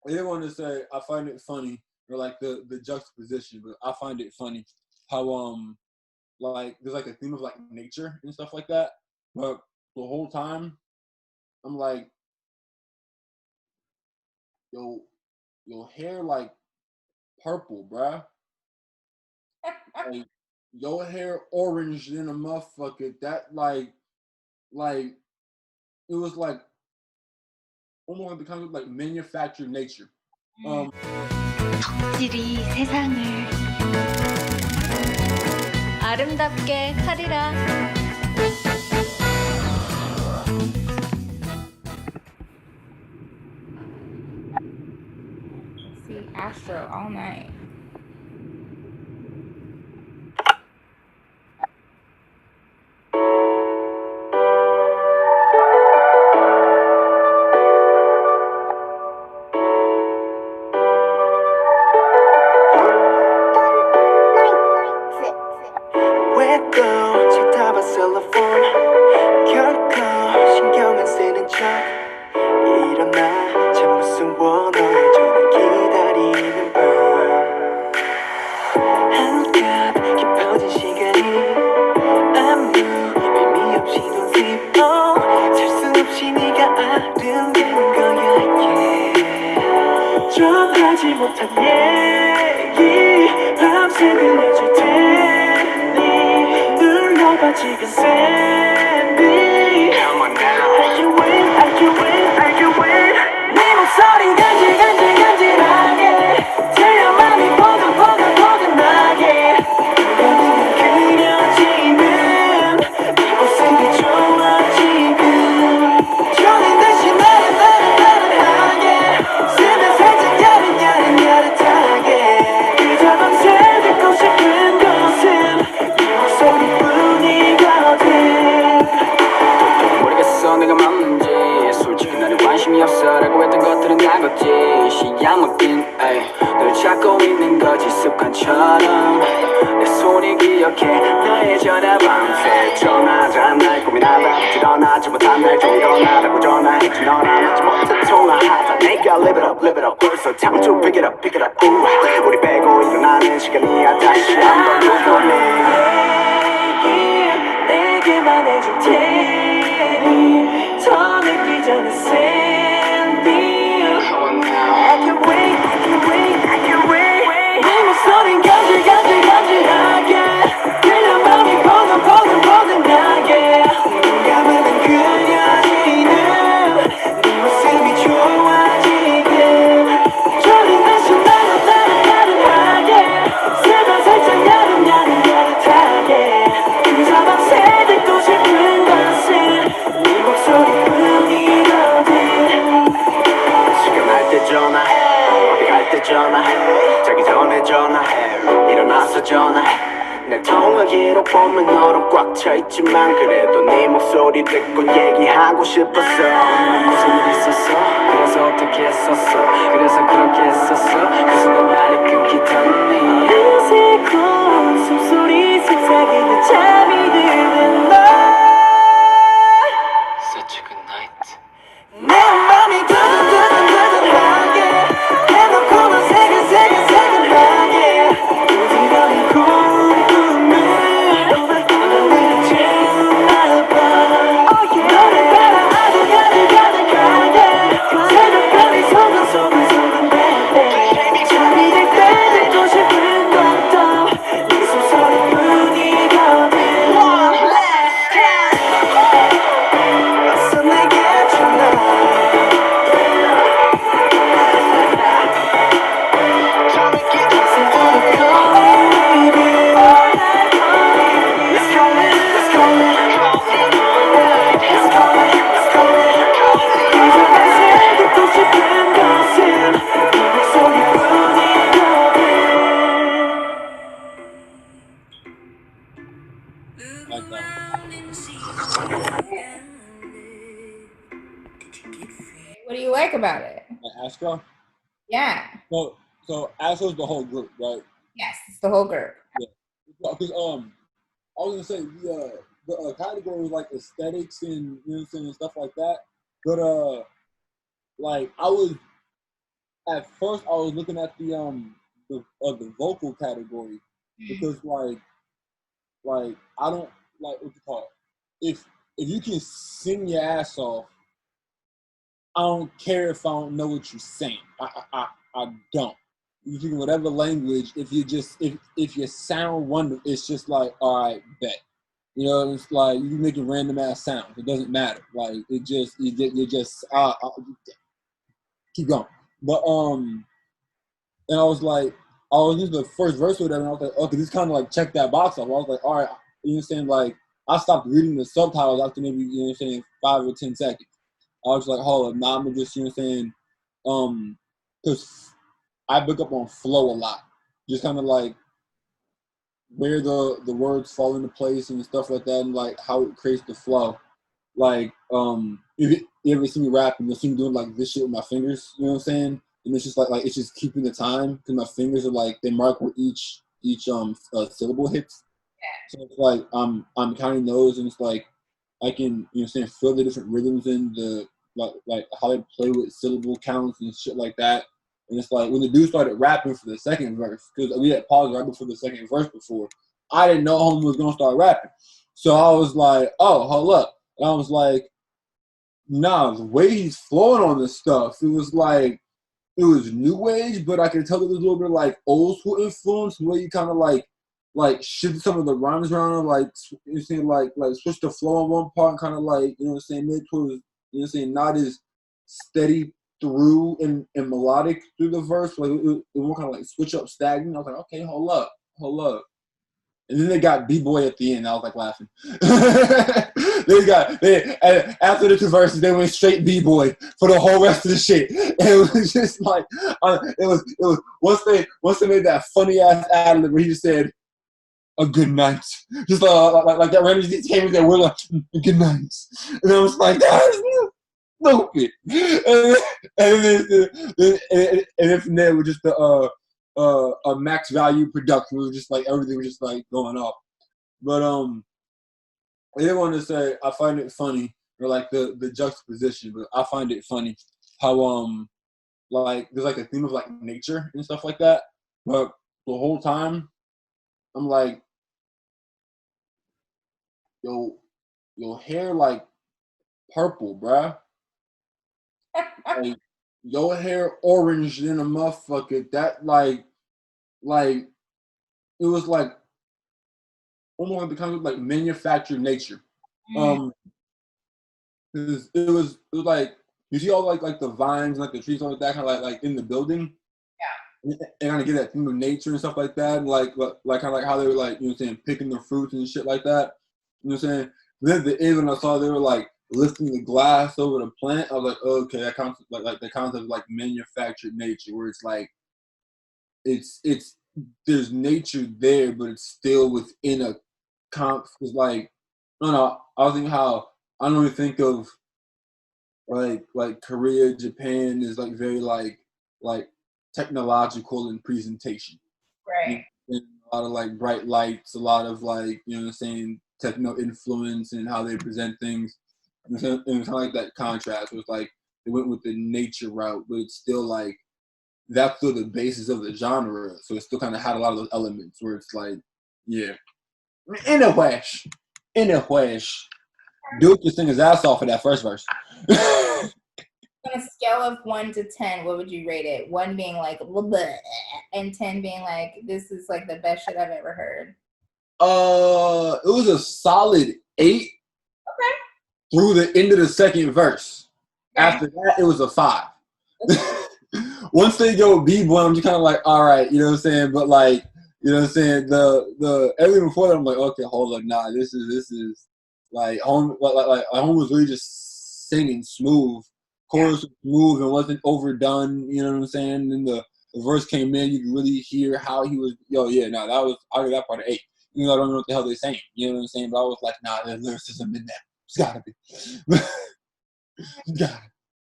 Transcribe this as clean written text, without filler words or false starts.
I didn't want to say I find it funny or like the juxtaposition, but I find it funny how like there's like a theme of like nature and stuff like that. But the whole time I'm like, yo, your hair like purple, bruh. Like your hair orange than a motherfucker. That like it was like almost like the kind of like manufactured nature. Um 덕질이 세상을 아름답게 하리라. See Astro All Night. 하지 못한 얘기 밤새 들려줄 테니 눌러봐 지금 샌디 Come on now I can win, I can win, I can win 네 목소리 간질간질간질하게 들려 맘이 포근포근포근하게 눈에 그려지는 네 모습이 좋아 지금 졸린 듯이 나른나른나른하게 쓰면 살짝 야릇야릇야릇하게 그저 밤새 듣고 싶은 것은 네 목소리뿐이거든 모르겠어 내가 맞는지 솔직히 나는 관심이 없어라고 했던 것들은 다 걷지 시야 먹긴 널 찾고 있는 거지 습관처럼 내 소리 기억해 너의 전화 밤새 전화자 날 고민하다 드러나지 못한 날 좀 일어나라고 전화했지 너나 맞지 못한 통화하다 내가 live it up 벌써 time to pick it up 우리 빼고 일어나는 시간이야 다시 한번 누구니 내게만 해줄 테니 더 늦기 전에 Sandy I can wait, I can wait, I can wait 네 목소린 간질간질간질하게 들려 맘이 포근포근포근하게 눈 감으면 그려지는 네 모습이 좋아 지금 졸린 듯이 나른나른나른하게 슬퍼 살짝 야릇야릇야릇하게 그저 밤새 듣고 싶은 것은 네 목소리뿐이거든 지금 할 때 전화 어디 갈 때 전화 자기 전에 전화 일어나서 전화 내 통화 기록 보면 너로 꽉 차있지만 그래도 네 목소리 듣고 얘기하고 싶었어 무슨 일 있었어 그래서 어떻게 했었어 그래서 그렇게 했었어 그 순간 말이 끊기더니 어색한 숨소리 속삭이듯 잠이 드는 너 Such a good night 내 맘이 두근두근두근하게 해놓고만 새근새근새근하게 부지런히 꿈꾸는 너를 채우나봐 너를 따라 아주 가득가득하게 새벽별이 소근소근소근 baby 잠이 들 때 듣고 싶은 것도 네 숨소리뿐이거든 어서 내게 전화 like that. What do you like about it? Like Astro. Yeah. So Astro's the whole group, right? Yes, it's the whole group. Yeah. Because I was gonna say the category was like aesthetics and you know what I'm saying and stuff like that. But like I was at first I was looking at the vocal category because like I don't like what you call it. If you can sing your ass off, I don't care if I don't know what you're saying. I don't. You can whatever language. If you sound wonderful, it's just like all right, bet. You know, it's like you making random ass sounds. It doesn't matter. Like you just keep going. But and I was like, I was just the first verse or whatever, and I was like, okay, this kind of like check that box off. I was like, all right, you know what I'm saying? Like, I stopped reading the subtitles after maybe, you know what I'm saying, 5 or 10 seconds. I was like, hold up, now I'm just, you know what I'm saying, because I pick up on flow a lot. Just kind of like where the words fall into place and stuff like that, and like how it creates the flow. Like, if you ever see me rapping, you'll see me doing like this shit with my fingers, you know what I'm saying? And it's just like it's just keeping the time because my fingers are like they mark where each syllable hits. So it's like I'm counting those, and it's like I can, you know what I'm saying, feel the different rhythms and the like how they play with syllable counts and shit like that. And it's like when the dude started rapping for the second verse, because we had paused right before the second verse before, I didn't know homie was gonna start rapping. So I was like, oh, hold up. And I was like, nah, the way he's flowing on this stuff, it was like it was new age, but I could tell there was a little bit of like old school influence, the way you kind of like shift some of the rhymes around, like you see, like switch the flow on one part, and kind of like, you know what I'm saying, mid towards, you know what I'm saying, not as steady through and melodic through the verse, like it won't kind of like switch up stagnant. I was like, okay, hold up. And then they got B-Boy at the end. I was like laughing. After the 2 verses, they went straight B-Boy for the whole rest of the shit. And it was just like it was once they made that funny ass ad where he just said a good night, just like that random just came in there. We're like good night, and I was like that's stupid. And then from there, we're just a max value production. It was just like everything was just like going off. But I didn't want to say I find it funny or like the juxtaposition, but I find it funny how like there's like a theme of like nature and stuff like that. But the whole time I'm like, your hair like purple, bruh. Like your hair orange than a motherfucker. That like it was like almost like the kind of like manufactured nature. Cause it was like you see all like the vines, like the trees, all like that kind of like in the building. Yeah. And kind of get that theme of nature and stuff like that, and like kind of like how they were like, you know what I'm saying, picking the fruits and shit like that. You know what I'm saying? Then at the end when I saw they were like lifting the glass over the plant, I was like, oh, okay, that concept like the concept of like manufactured nature, where it's like it's there's nature there, but it's still within a comp. It's like I don't know. I was thinking how I don't even think of like Korea, Japan is like very like technological in presentation. Right. And a lot of like bright lights, a lot of like, you know what I'm saying, techno influence and how they present things. And it's kind of like that contrast. It was like they went with the nature route, but it's still like that's still the basis of the genre. So it still kind of had a lot of those elements where it's like, yeah. In a wash. Duke just sing his ass off for that first verse. On a scale of 1 to 10, what would you rate it? 1 being like, bleh, and 10 being like, this is like the best shit I've ever heard. It was a solid 8. Okay. Through the end of the second verse. Okay. After that, it was a 5. Okay. Once they go B-boy, I'm just kind of like, all right, you know what I'm saying? But like, you know what I'm saying? The everything before that, I'm like, okay, hold on, nah, this is like home was really just singing smooth. Chorus was smooth and wasn't overdone, you know what I'm saying? And the verse came in, you could really hear how he was, that was, I got that part of 8. You know, I don't know what the hell they're saying, you know what I'm saying? But I was like, nah, there's lyricism in there. It's gotta be. It's gotta be.